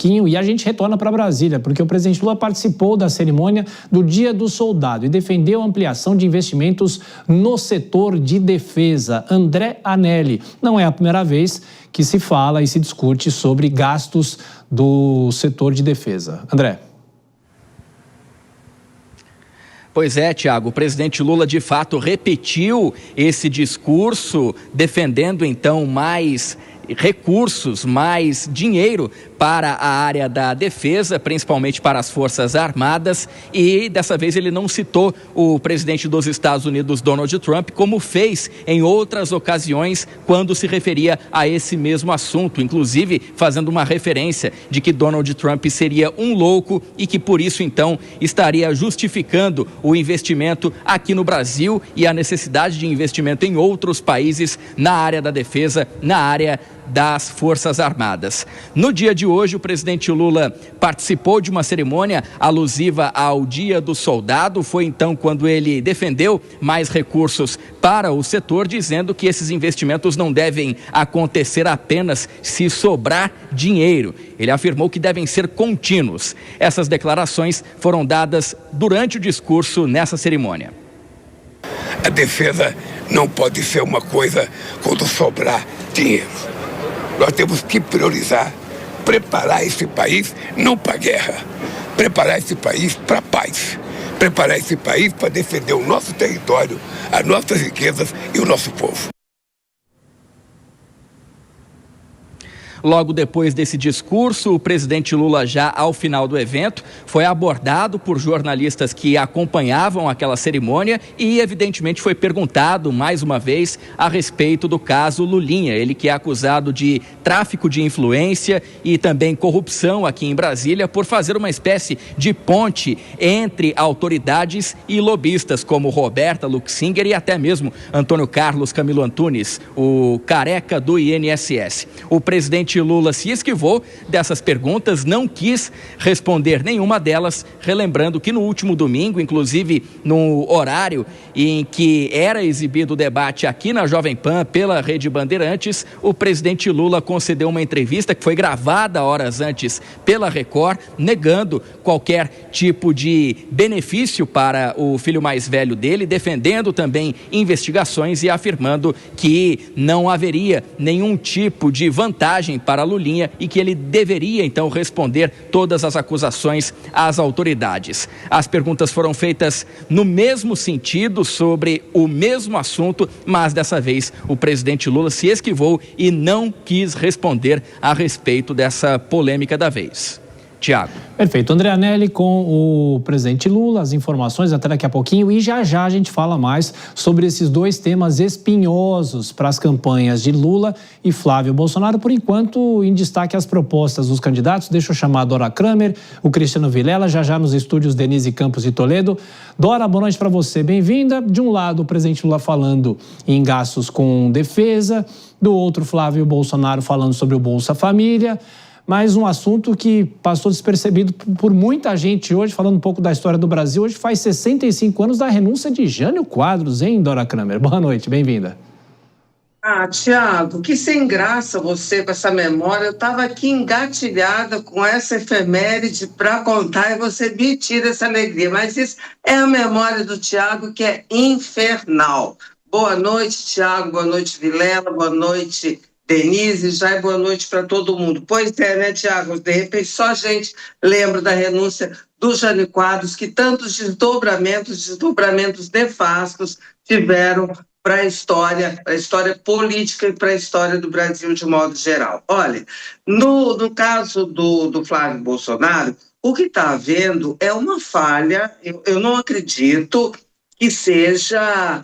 E a gente retorna para Brasília, porque o presidente Lula participou da cerimônia do Dia do Soldado e defendeu a ampliação de investimentos no setor de defesa. André Anelli, não é a primeira vez que se fala e se discute sobre gastos do setor de defesa. André. Pois é, Tiago, o presidente Lula de fato repetiu esse discurso, defendendo então mais recursos, mais dinheiro para a área da defesa, principalmente para as Forças Armadas, e dessa vez ele não citou o presidente dos Estados Unidos, Donald Trump, como fez em outras ocasiões quando se referia a esse mesmo assunto, inclusive fazendo uma referência de que Donald Trump seria um louco e que por isso então estaria justificando o investimento aqui no Brasil e a necessidade de investimento em outros países na área da defesa, na área das Forças Armadas. No dia de hoje, o presidente Lula participou de uma cerimônia alusiva ao Dia do Soldado. Foi então quando ele defendeu mais recursos para o setor, dizendo que esses investimentos não devem acontecer apenas se sobrar dinheiro. Ele afirmou que devem ser contínuos. Essas declarações foram dadas durante o discurso nessa cerimônia. A defesa não pode ser uma coisa quando sobrar dinheiro. Nós temos que priorizar, preparar esse país não para a guerra, preparar esse país para a paz, preparar esse país para defender o nosso território, as nossas riquezas e o nosso povo. Logo depois desse discurso, o presidente Lula, já ao final do evento, foi abordado por jornalistas que acompanhavam aquela cerimônia e, evidentemente, foi perguntado mais uma vez a respeito do caso Lulinha. Ele que é acusado de tráfico de influência e também corrupção aqui em Brasília por fazer uma espécie de ponte entre autoridades e lobistas, como Roberta Luxinger e até mesmo Antônio Carlos Camilo Antunes, o careca do INSS. O presidente Lula se esquivou dessas perguntas, não quis responder nenhuma delas, relembrando que no último domingo, inclusive no horário em que era exibido o debate aqui na Jovem Pan pela Rede Bandeirantes, o presidente Lula concedeu uma entrevista que foi gravada horas antes pela Record, negando qualquer tipo de benefício para o filho mais velho dele, defendendo também investigações e afirmando que não haveria nenhum tipo de vantagem para Lulinha e que ele deveria então responder todas as acusações às autoridades. As perguntas foram feitas no mesmo sentido, sobre o mesmo assunto, mas dessa vez o presidente Lula se esquivou e não quis responder a respeito dessa polêmica da vez. Tiago. Perfeito. André Anelli com o presidente Lula, as informações até daqui a pouquinho, e já a gente fala mais sobre esses dois temas espinhosos para as campanhas de Lula e Flávio Bolsonaro. Por enquanto, em destaque as propostas dos candidatos. Deixa eu chamar a Dora Kramer, o Cristiano Vilela, já nos estúdios Denise Campos de Toledo. Dora, boa noite para você, bem-vinda. De um lado, o presidente Lula falando em gastos com defesa, do outro, Flávio Bolsonaro falando sobre o Bolsa Família. Mas um assunto que passou despercebido por muita gente hoje, falando um pouco da história do Brasil. Hoje faz 65 anos da renúncia de Jânio Quadros, hein, Dora Kramer? Boa noite, bem-vinda. Tiago, que sem graça você com essa memória. Eu estava aqui engatilhada com essa efeméride para contar e você me tira essa alegria. Mas isso é a memória do Tiago, que é infernal. Boa noite, Tiago, boa noite, Vilela, boa noite, Denise, já boa noite para todo mundo. Pois é, né, Tiago? De repente só a gente lembra da renúncia do Jânio Quadros, que tantos desdobramentos nefastos tiveram para a história política e para a história do Brasil de modo geral. Olha, no caso do Flávio Bolsonaro, o que está havendo é uma falha. Eu não acredito que seja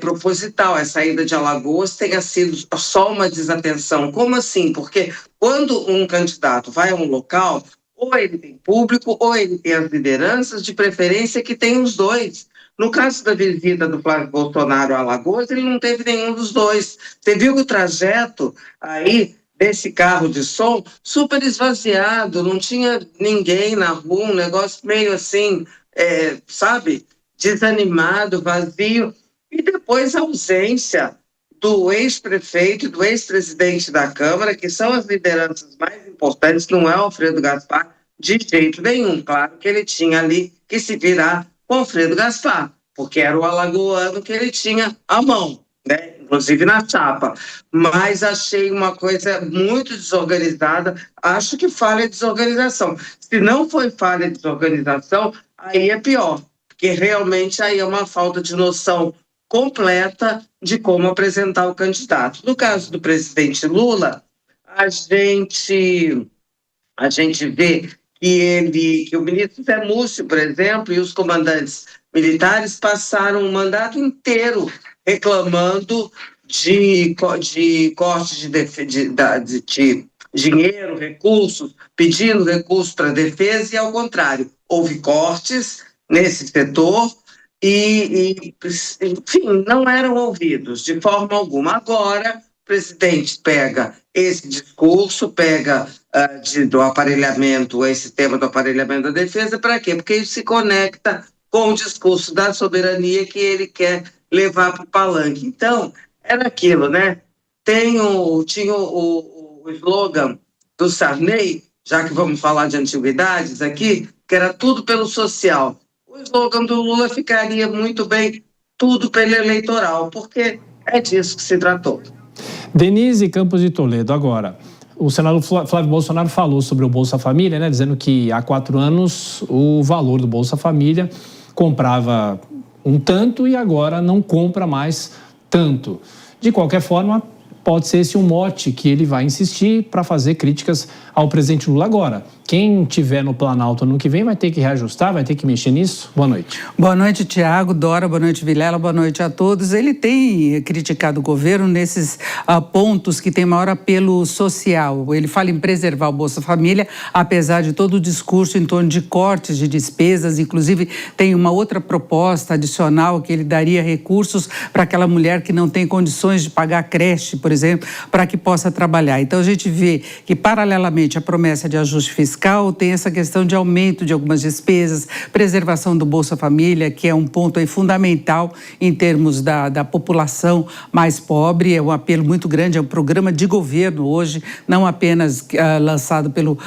proposital, essa ida de Alagoas tenha sido só uma desatenção. Como assim? Porque quando um candidato vai a um local, ou ele tem público, ou ele tem as lideranças, de preferência que tem os dois. No caso da visita do Flávio Bolsonaro a Alagoas, ele não teve nenhum dos dois. Você viu o trajeto aí desse carro de som super esvaziado, não tinha ninguém na rua, um negócio meio assim, sabe, desanimado, vazio. E depois a ausência do ex-prefeito e do ex-presidente da Câmara, que são as lideranças mais importantes importantes não é o Alfredo Gaspar de jeito nenhum. Claro que ele tinha ali que se virar com o Alfredo Gaspar, porque era o alagoano que ele tinha à mão, né? Inclusive na chapa. Mas achei uma coisa muito desorganizada. Acho que falha de desorganização. Se não foi falha de desorganização, aí é pior, porque realmente aí é uma falta de noção completa de como apresentar o candidato. No caso do presidente Lula, a gente vê que o ministro Zé Múcio, por exemplo, e os comandantes militares passaram o mandato inteiro reclamando de corte de dinheiro, recursos, pedindo recursos para a defesa, e ao contrário, houve cortes nesse setor e, enfim, não eram ouvidos de forma alguma. Agora, o presidente pega esse discurso, pega do aparelhamento, esse tema do aparelhamento da defesa, para quê? Porque ele se conecta com o discurso da soberania que ele quer levar para o palanque. Então, era aquilo, né? Tinha o slogan do Sarney, já que vamos falar de antiguidades aqui, que era tudo pelo social. O slogan do Lula ficaria muito bem, tudo pelo eleitoral, porque é disso que se tratou. Denise Campos de Toledo, agora. O senador Flávio Bolsonaro falou sobre o Bolsa Família, né, dizendo que há 4 anos o valor do Bolsa Família comprava um tanto e agora não compra mais tanto. De qualquer forma, pode ser esse um mote que ele vai insistir para fazer críticas ao presidente Lula agora. Quem tiver no Planalto ano que vem vai ter que reajustar, vai ter que mexer nisso? Boa noite. Boa noite, Tiago, Dora, boa noite, Vilela, boa noite a todos. Ele tem criticado o governo nesses pontos que tem maior apelo social. Ele fala em preservar o Bolsa Família, apesar de todo o discurso em torno de cortes de despesas. Inclusive, tem uma outra proposta adicional que ele daria recursos para aquela mulher que não tem condições de pagar creche, por exemplo, para que possa trabalhar. Então, a gente vê que, paralelamente à promessa de ajuste fiscal, tem essa questão de aumento de algumas despesas, preservação do Bolsa Família, que é um ponto aí fundamental em termos da população mais pobre. É um apelo muito grande, é um programa de governo hoje, não apenas lançado pelo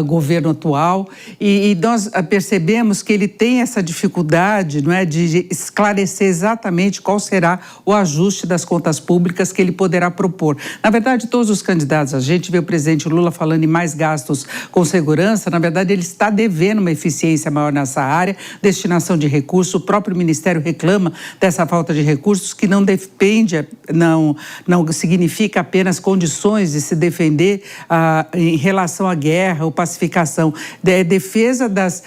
governo atual. E nós percebemos que ele tem essa dificuldade, não é, de esclarecer exatamente qual será o ajuste das contas públicas que ele poderá propor. Na verdade, todos os candidatos, a gente vê o presidente Lula falando em mais gastos com segurança. Na verdade, ele está devendo uma eficiência maior nessa área, destinação de recursos. O próprio Ministério reclama dessa falta de recursos, que não depende, não significa apenas condições de se defender em relação à guerra ou pacificação. Defesa das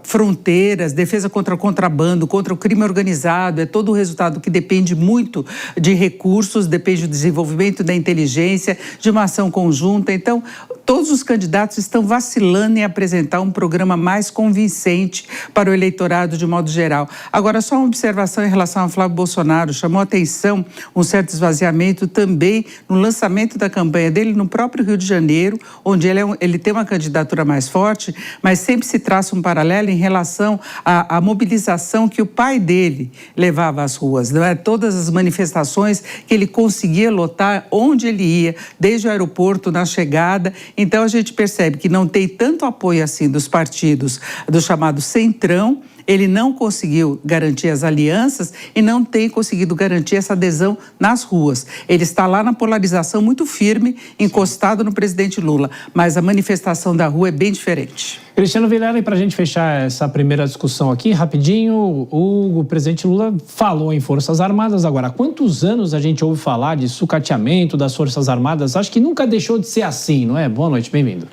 fronteiras, defesa contra o contrabando, contra o crime organizado, é todo o resultado que depende muito de recursos, depende do desenvolvimento da inteligência, de uma ação conjunta. Então, todos os candidatos estão vacilando em apresentar um programa mais convincente para o eleitorado de modo geral. Agora, só uma observação em relação ao Flávio Bolsonaro. Chamou a atenção um certo esvaziamento também no lançamento da campanha dele no próprio Rio de Janeiro, onde ele tem uma candidatura mais forte, mas sempre se traça um paralelo em relação à mobilização que o pai dele levava às ruas. Não é? Todas as manifestações que ele conseguia lotar onde ele ia, desde o aeroporto, na chegada. Então, a gente percebe que não tem tanto apoio assim dos partidos do chamado Centrão. Ele não conseguiu garantir as alianças e não tem conseguido garantir essa adesão nas ruas. Ele está lá na polarização muito firme, encostado no presidente Lula, mas a manifestação da rua é bem diferente. Cristiano Vilela, e para a gente fechar essa primeira discussão aqui, rapidinho, o presidente Lula falou em Forças Armadas. Agora, há quantos anos a gente ouve falar de sucateamento das Forças Armadas? Acho que nunca deixou de ser assim, não é? Boa noite, bem-vindo.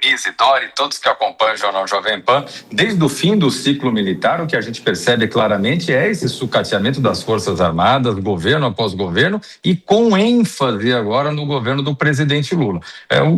Denise, Dori, todos que acompanham o Jornal Jovem Pan, desde o fim do ciclo militar, o que a gente percebe claramente é esse sucateamento das Forças Armadas, governo após governo, e com ênfase agora no governo do presidente Lula.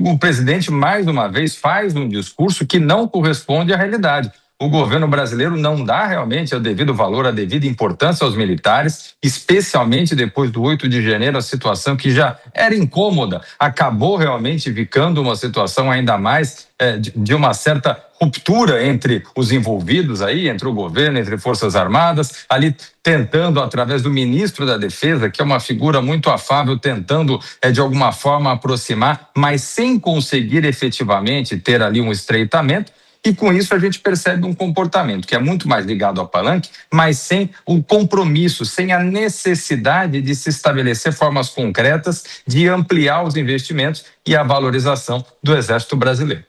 O presidente, mais uma vez, faz um discurso que não corresponde à realidade. o governo brasileiro não dá realmente o devido valor, a devida importância aos militares, especialmente depois do 8 de janeiro, a situação que já era incômoda, acabou realmente ficando uma situação ainda mais de uma certa ruptura entre os envolvidos aí, entre o governo, entre Forças Armadas, ali tentando, através do ministro da Defesa, que é uma figura muito afável, tentando de alguma forma aproximar, mas sem conseguir efetivamente ter ali um estreitamento. E com isso a gente percebe um comportamento que é muito mais ligado ao palanque, mas sem o compromisso, sem a necessidade de se estabelecer formas concretas de ampliar os investimentos e a valorização do Exército Brasileiro.